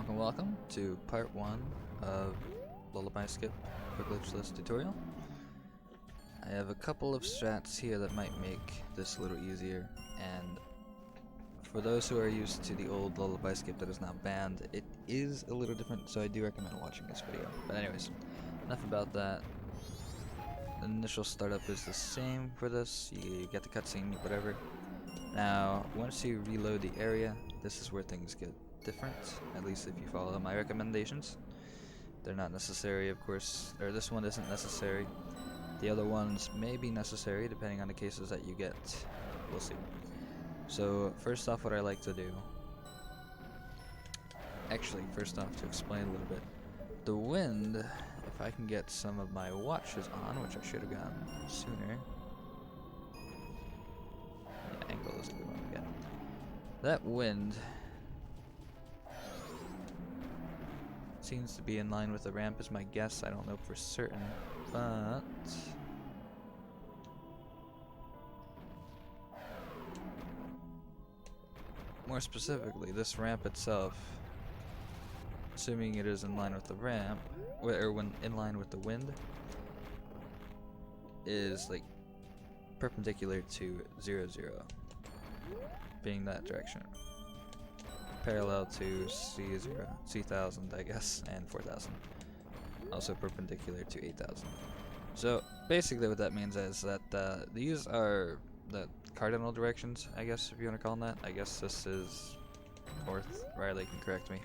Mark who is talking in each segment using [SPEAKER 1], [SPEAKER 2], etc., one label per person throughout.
[SPEAKER 1] welcome to part 1 of Lullaby skip for Glitchless tutorial. I have a couple of strats here that might make this a little easier, and for those who are used to the old Lullaby skip that is now banned, it is a little different, so I do recommend watching this video. But anyways, enough about that. The initial startup is the same for this. You get the cutscene, whatever. Now, once you reload the area, this is where things get different, at least if you follow my recommendations. They're not necessary, of course, or this one isn't necessary. The other ones may be necessary depending on the cases that you get. We'll see. So first off, what I like to do, actually first off, to explain a little bit, the wind, if I can get some of my watches on, which I should have gotten sooner. Yeah, angle is a good one, yeah. That wind seems to be in line with the ramp is my guess. I don't know for certain, but more specifically, this ramp itself, assuming it is in line with the ramp, or when in line with the wind, is like perpendicular to 0, 0, being that direction. Parallel to C0, C1000, I guess, and 4000. Also perpendicular to 8000. So basically what that means is that these are the cardinal directions, I guess, if you want to call them that. I guess this is north. Riley can correct me.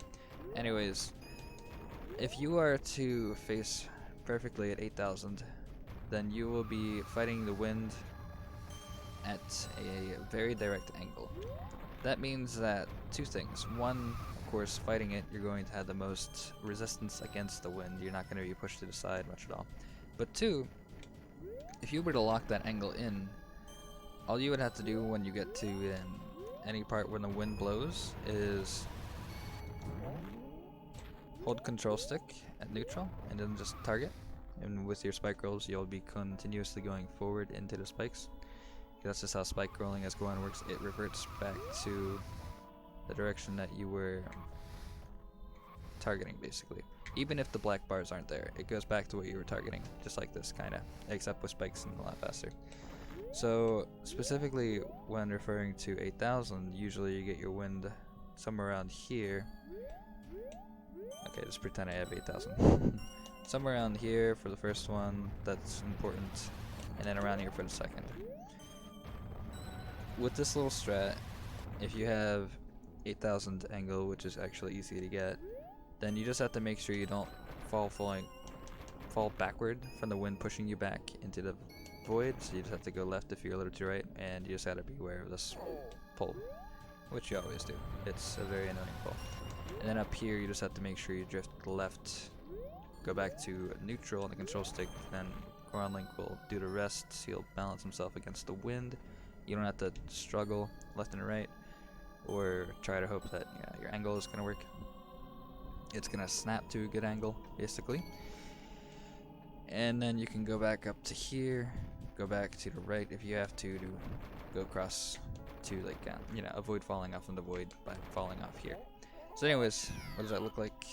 [SPEAKER 1] Anyways, if you are to face perfectly at 8000, then you will be fighting the wind at a very direct angle. That means that two things. One, of course, fighting it, you're going to have the most resistance against the wind. You're not going to be pushed to the side much at all. But two, if you were to lock that angle in, all you would have to do when you get to any part when the wind blows is hold control stick at neutral and then just target. And with your spike rolls, you'll be continuously going forward into the spikes. That's just how spike rolling as Goron works. It reverts back to the direction that you were targeting, basically. Even if the black bars aren't there, it goes back to what you were targeting, just like this, kinda, except with spikes and a lot faster. So specifically when referring to 8000, usually you get your wind somewhere around here. Okay, just pretend I have 8000. Somewhere around here for the first one, that's important, and then around here for the second. With this little strat, if you have 8000 angle, which is actually easy to get, then you just have to make sure you don't fall backward from the wind pushing you back into the void. So you just have to go left if you're a little too right, and you just have to be aware of this pull, which you always do. It's a very annoying pull. And then up here, you just have to make sure you drift left, go back to neutral on the control stick, then Goron Link will do the rest. So he'll balance himself against the wind. You don't have to struggle left and right or try to hope that your angle is going to work. It's going to snap to a good angle, basically. And then you can go back up to here, go back to the right if you have to go across to, like, avoid falling off in the void by falling off here. So anyways, what does that look like?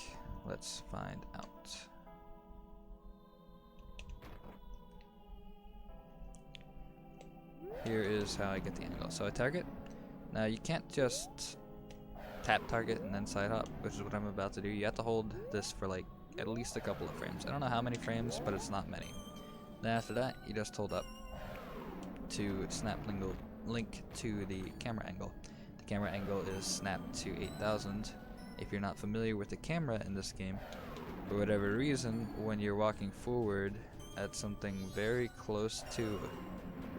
[SPEAKER 1] Let's find out. Here is how I get the angle. So I target. Now you can't just tap target and then side hop, which is what I'm about to do. You have to hold this for like at least a couple of frames. I don't know how many frames, but it's not many. Then after that, you just hold up to snap link to the camera angle. The camera angle is snapped to 8000. If you're not familiar with the camera in this game, for whatever reason, when you're walking forward at something very close to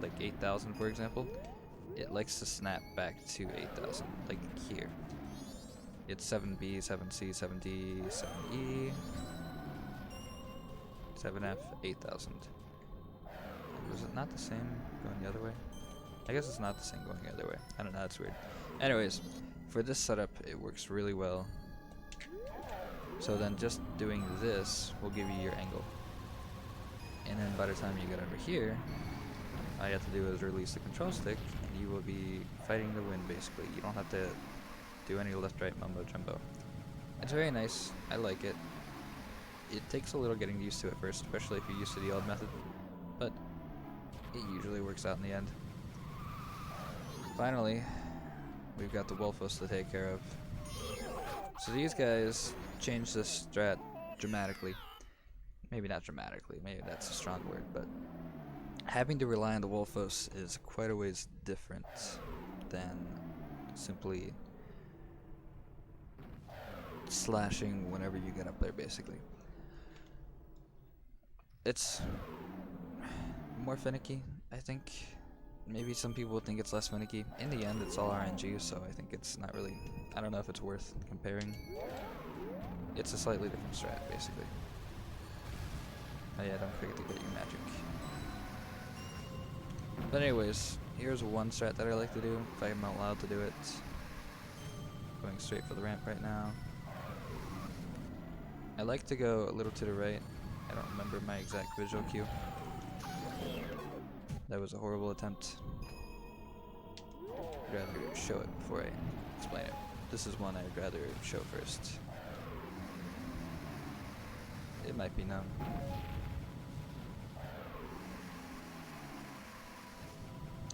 [SPEAKER 1] like 8000, for example, it likes to snap back to 8000, like here. It's 7B, 7C, 7D, 7E, 7F, 8000. Was it not the same going the other way? I guess it's not the same going the other way. I don't know, it's weird. Anyways, for this setup, it works really well. So then just doing this will give you your angle. And then by the time you get over here, all you have to do is release the control stick, and you will be fighting the wind, basically. You don't have to do any left-right mumbo-jumbo. It's very nice. I like it. It takes a little getting used to at first, especially if you're used to the old method, but it usually works out in the end. Finally, we've got the Wolfos to take care of. So these guys changed this strat dramatically. Maybe not dramatically, maybe that's a strong word, but having to rely on the Wolfos is quite a ways different than simply slashing whenever you get up there, basically. It's more finicky, I think. Maybe some people would think it's less finicky. In the end, it's all RNG, so I think it's not really... I don't know if it's worth comparing. It's a slightly different strat, basically. Oh yeah, don't forget to get your magic. But anyways, here's one strat that I like to do, if I'm allowed to do it. Going straight for the ramp right now. I like to go a little to the right. I don't remember my exact visual cue. That was a horrible attempt. I'd rather show it before I explain it. This is one I'd rather show first. It might be known.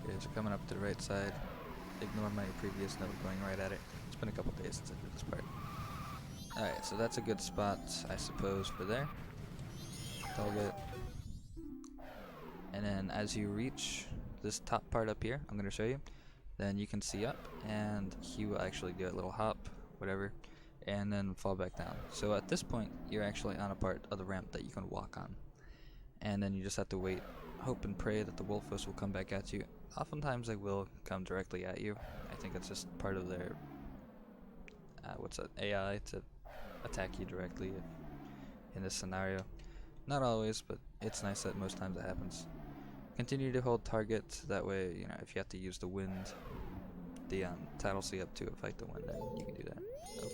[SPEAKER 1] Okay, so coming up to the right side. Ignore my previous note going right at it. It's been a couple days since I did this part. Alright, so that's a good spot, I suppose, for there. Target. And then as you reach this top part up here, I'm going to show you, then you can see up, and he will actually do a little hop, whatever, and then fall back down. So at this point, you're actually on a part of the ramp that you can walk on. And then you just have to wait, hope and pray that the Wolfos will come back at you. Oftentimes they will come directly at you. I think it's just part of their, AI to attack you directly in this scenario. Not always, but it's nice that most times it happens. Continue to hold target, that way, you know, if you have to use the wind, the Tattle Sea up to fight the wind, then you can do that.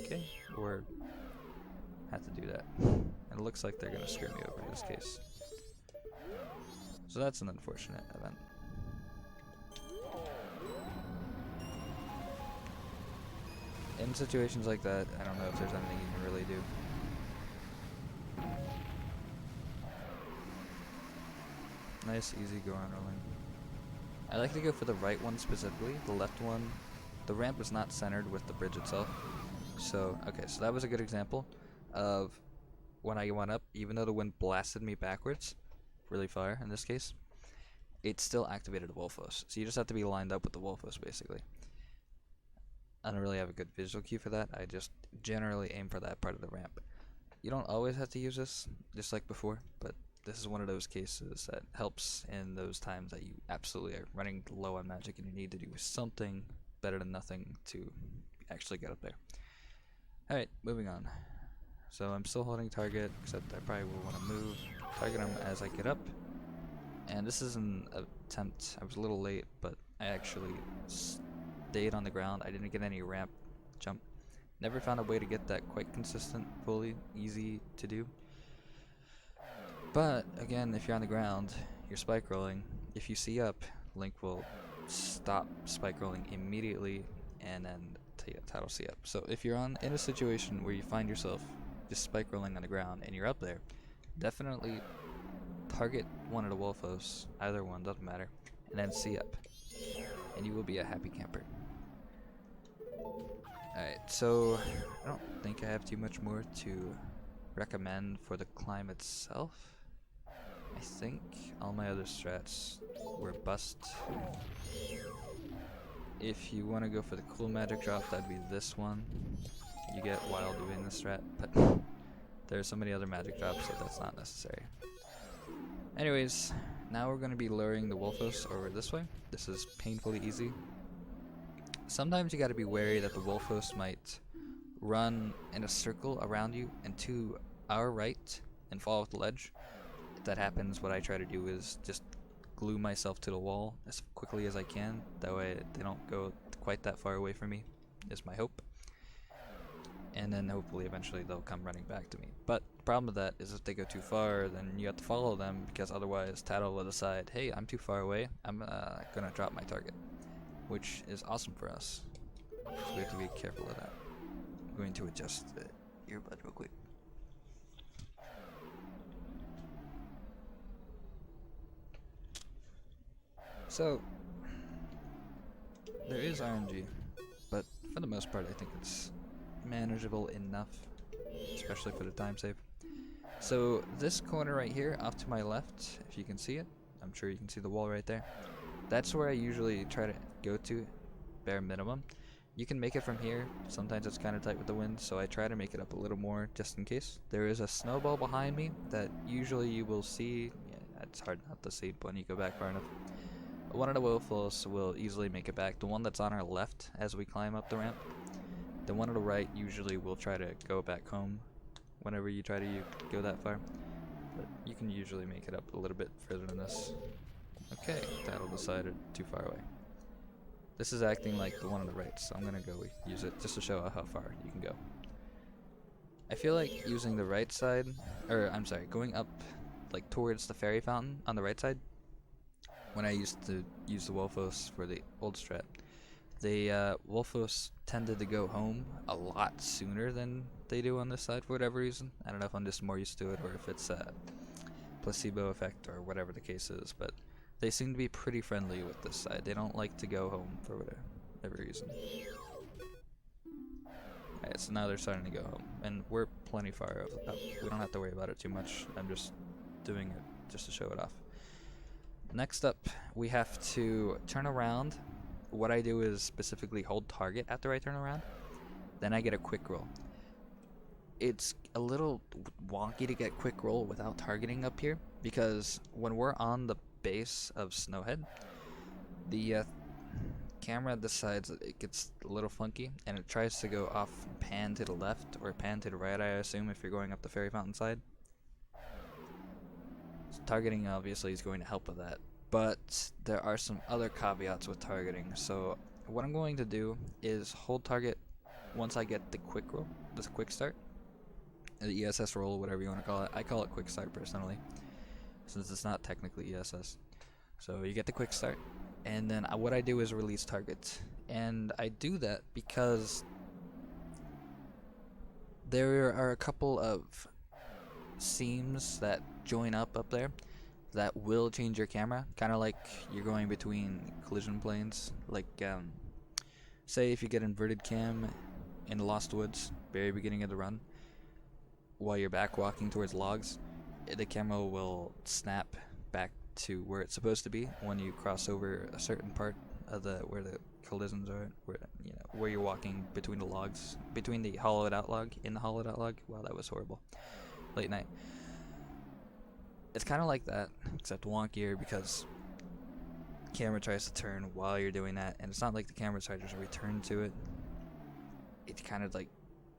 [SPEAKER 1] Okay, or have to do that. And it looks like they're gonna screw me over in this case. So that's an unfortunate event. In situations like that, I don't know if there's anything you can really do. Nice, easy Goron rolling. I like to go for the right one specifically. The left one, the ramp is not centered with the bridge itself. So, okay, so that was a good example of when I went up, even though the wind blasted me backwards, really far in this case, it still activated the Wolfos. So you just have to be lined up with the Wolfos, basically. I don't really have a good visual cue for that. I just generally aim for that part of the ramp. You don't always have to use this, just like before, but this is one of those cases that helps in those times that you absolutely are running low on magic and you need to do something better than nothing to actually get up there. Alright, moving on. So I'm still holding target, except I probably will want to move. Target him as I get up. And this is an attempt, I was a little late, but I actually stayed on the ground. I didn't get any ramp jump. Never found a way to get that quite consistent, fully easy to do. But again, if you're on the ground, you're spike rolling. If you see up, Link will stop spike rolling immediately and then Tattle Sea up. So if you're in a situation where you find yourself just spike rolling on the ground and you're up there, definitely target one of the Wolfos, either one, doesn't matter, and then see up. And you will be a happy camper. Alright, so I don't think I have too much more to recommend for the climb itself. I think all my other strats were bust. If you want to go for the cool magic drop, that'd be this one. You get while doing the strat, but there's so many other magic drops that that's not necessary. Anyways, now we're going to be luring the Wolfos over this way. This is painfully easy. Sometimes you got to be wary that the Wolfos might run in a circle around you and to our right and fall off the ledge. If that happens, what I try to do is just glue myself to the wall as quickly as I can. That way they don't go quite that far away from me, is my hope. And then hopefully eventually they'll come running back to me. But the problem with that is if they go too far, then you have to follow them, because otherwise Tattle will decide, hey, I'm too far away, I'm gonna drop my target. Which is awesome for us. So we have to be careful of that. I'm going to adjust it earbud real quick. So, there is RNG, but for the most part I think it's manageable enough, especially for the time save. So this corner right here off to my left, if you can see it, I'm sure you can see the wall right there. That's where I usually try to go to, bare minimum. You can make it from here. Sometimes it's kind of tight with the wind, so I try to make it up a little more just in case. There is a snowball behind me that usually you will see. Yeah, it's hard not to see when you go back far enough. One of the Willfuls will easily make it back. The one that's on our left as we climb up the ramp. The one on the right usually will try to go back home whenever you try to go that far. But you can usually make it up a little bit further than this. Okay, that'll decide it too far away. This is acting like the one on the right, so I'm gonna go use it just to show how far you can go. I feel like using the right side, or I'm sorry, going up like towards the fairy fountain on the right side. When I used to use the Wolfos for the old strat, the Wolfos tended to go home a lot sooner than they do on this side for whatever reason. I don't know if I'm just more used to it or if it's a placebo effect or whatever the case is, but they seem to be pretty friendly with this side. They don't like to go home for whatever reason. Alright, so now they're starting to go home, and we're plenty far up. We don't have to worry about it too much. I'm just doing it just to show it off. Next up, we have to turn around. What I do is specifically hold target after I turn around. Then I get a quick roll. It's a little wonky to get quick roll without targeting up here, because when we're on the base of Snowhead, the camera decides that it gets a little funky and it tries to go off pan to the left or pan to the right, I assume, if you're going up the fairy fountain side. So targeting obviously is going to help with that, but there are some other caveats with targeting. So what I'm going to do is hold target once I get the quick roll, this quick start, the ESS roll, whatever you want to call it. I call it quick start personally, since it's not technically ESS. So you get the quick start, and then what I do is release targets. And I do that because there are a couple of seams that join up there that will change your camera, kind of like you're going between collision planes. Like say if you get inverted cam in the Lost Woods, very beginning of the run, while you're back walking towards logs, the camera will snap back to where it's supposed to be when you cross over a certain part of where the collisions are, where you're walking between the logs, between the hollowed out log, in the hollowed out log. Wow, that was horrible. Late night. It's kind of like that, except wonkier, because the camera tries to turn while you're doing that, and it's not like the camera tries to return to it. It kind of like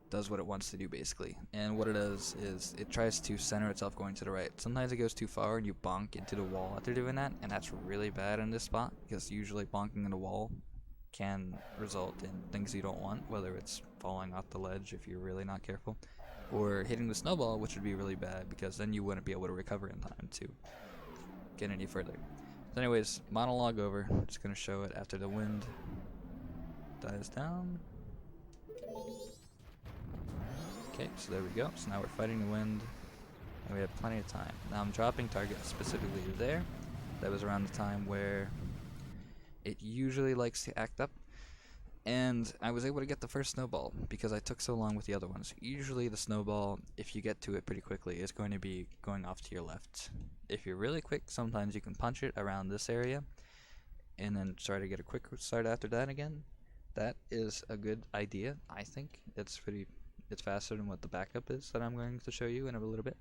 [SPEAKER 1] does what it wants to do, basically. And what it does is it tries to center itself going to the right. Sometimes it goes too far and you bonk into the wall after doing that, and that's really bad in this spot, because usually bonking in the wall can result in things you don't want, whether it's falling off the ledge if you're really not careful, or hitting the snowball, which would be really bad, because then you wouldn't be able to recover in time to get any further. So anyways, monologue over. I'm just going to show it after the wind dies down. Okay, so there we go. So now we're fighting the wind, and we have plenty of time. Now I'm dropping target specifically there. That was around the time where it usually likes to act up. And I was able to get the first snowball because I took so long with the other ones. Usually the snowball, if you get to it pretty quickly, is going to be going off to your left. If you're really quick, sometimes you can punch it around this area and then try to get a quick start after that again. That is a good idea, I think. It's faster than what the backup is that I'm going to show you in a little bit.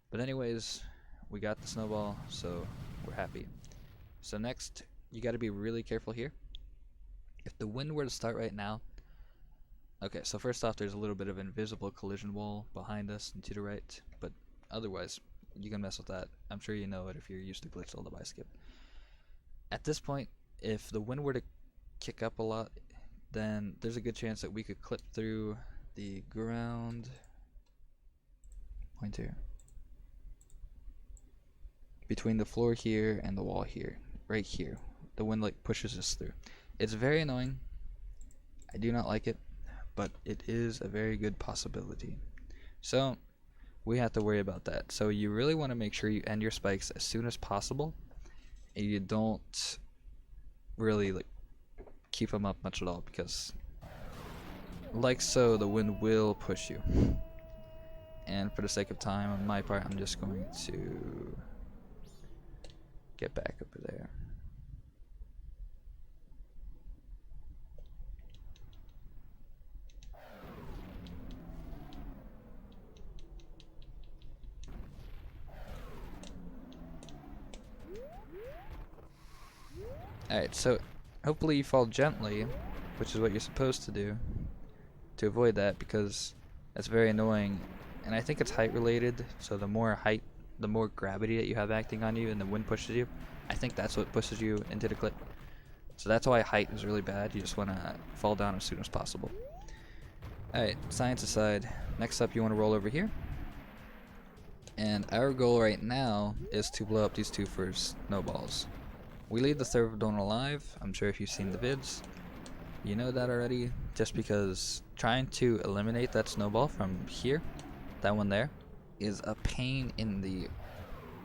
[SPEAKER 1] But anyways, we got the snowball, so we're happy. So next, you got to be really careful here. If the wind were to start right now, okay, so first off, there's a little bit of invisible collision wall behind us and to the right, but otherwise, you can mess with that. I'm sure you know it if you're used to Glitchless Lullaby skip. At this point, if the wind were to kick up a lot, then there's a good chance that we could clip through the ground pointer between the floor here and the wall here, right here. The wind like pushes us through. It's very annoying. I do not like it, but it is a very good possibility. So we have to worry about that. So you really want to make sure you end your spikes as soon as possible, and you don't really like keep them up much at all, because like so the wind will push you. And for the sake of time on my part, I'm just going to get back over there. Alright, so hopefully you fall gently, which is what you're supposed to do, to avoid that, because that's very annoying. And I think it's height related, so the more height, the more gravity that you have acting on you and the wind pushes you, I think that's what pushes you into the cliff. So that's why height is really bad. You just want to fall down as soon as possible. Alright, science aside, next up you want to roll over here. And our goal right now is to blow up these two first snowballs. We leave the third one alive. I'm sure if you've seen the vids, you know that already, just because trying to eliminate that snowball from here, that one there, is a pain in the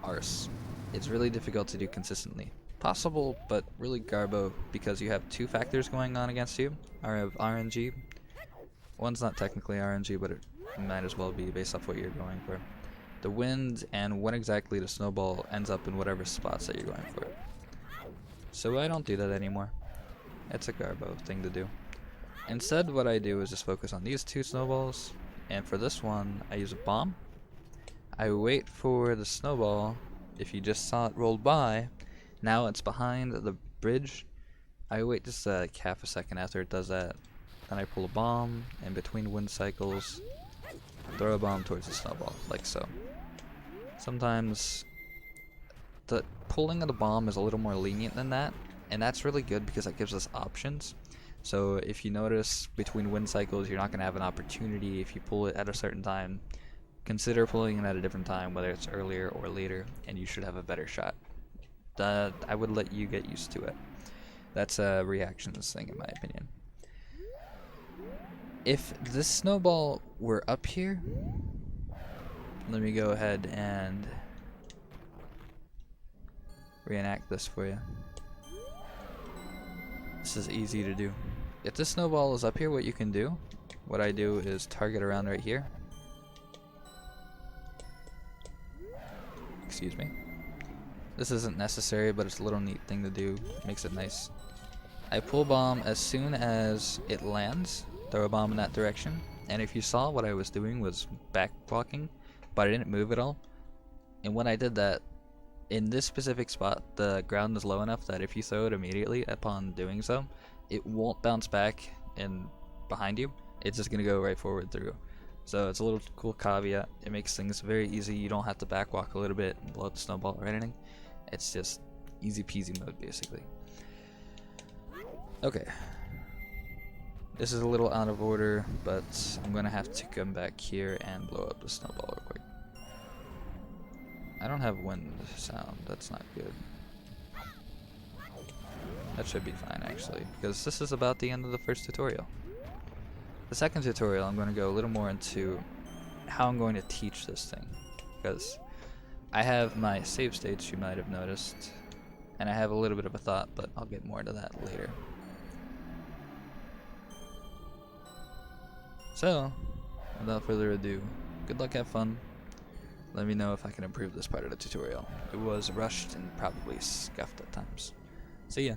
[SPEAKER 1] arse. It's really difficult to do consistently. Possible, but really garbo, because you have two factors going on against you. I have RNG. One's not technically RNG, but it might as well be based off what you're going for. The wind, and when exactly the snowball ends up in whatever spots that you're going for. So I don't do that anymore. It's a garbo thing to do. Instead, what I do is just focus on these two snowballs, and for this one, I use a bomb. I wait for the snowball. If you just saw it roll by, now it's behind the bridge. I wait just like half a second after it does that. Then I pull a bomb, and between wind cycles, throw a bomb towards the snowball, like so. Sometimes the pulling of the bomb is a little more lenient than that, and that's really good because that gives us options. So if you notice between wind cycles you're not going to have an opportunity if you pull it at a certain time, consider pulling it at a different time, whether it's earlier or later, and you should have a better shot. I would let you get used to it. That's a reactions thing in my opinion. If this snowball were up here, let me go ahead and reenact this for you. This is easy to do. If this snowball is up here, what you can do, what I do is target around right here. Excuse me. This isn't necessary, but it's a little neat thing to do. Makes it nice. I pull bomb as soon as it lands. Throw a bomb in that direction. And if you saw, what I was doing was back blocking, but I didn't move at all. And when I did that, in this specific spot, the ground is low enough that if you throw it immediately upon doing so, it won't bounce back and behind you. It's just going to go right forward through. So it's a little cool caveat. It makes things very easy. You don't have to back walk a little bit and blow up the snowball or anything. It's just easy peasy mode, basically. Okay. This is a little out of order, but I'm going to have to come back here and blow up the snowball real quick. I don't have wind sound. That's not good. That should be fine, actually, because this is about the end of the first tutorial. The second tutorial, I'm going to go a little more into how I'm going to teach this thing, because I have my save states, you might have noticed, and I have a little bit of a thought, but I'll get more into that later. So, without further ado, good luck, have fun. Let me know if I can improve this part of the tutorial. It was rushed and probably scuffed at times. See ya.